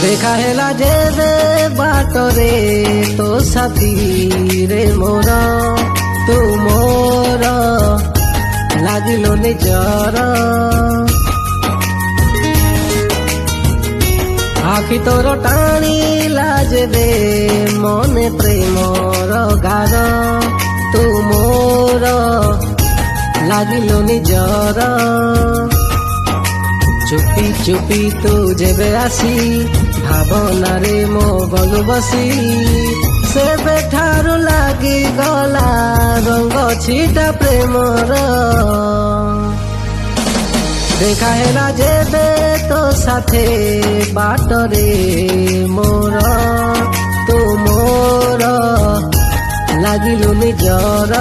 देखा हेला जेबे बाटरे तो साथी रे मोर तू मोर लागिलो निजर आखि तोर टाणिला जेबे मने प्रेमर गार तू मोर लागिलो निजर चुपी चुपी तू जेबे आसी भावना रे मो गलु बसी से बेठारु लागी गला रंग छिटा प्रेमर देखा हेला जेबे तो साथे बाटरे मोर तू मोर लागिलु निजर।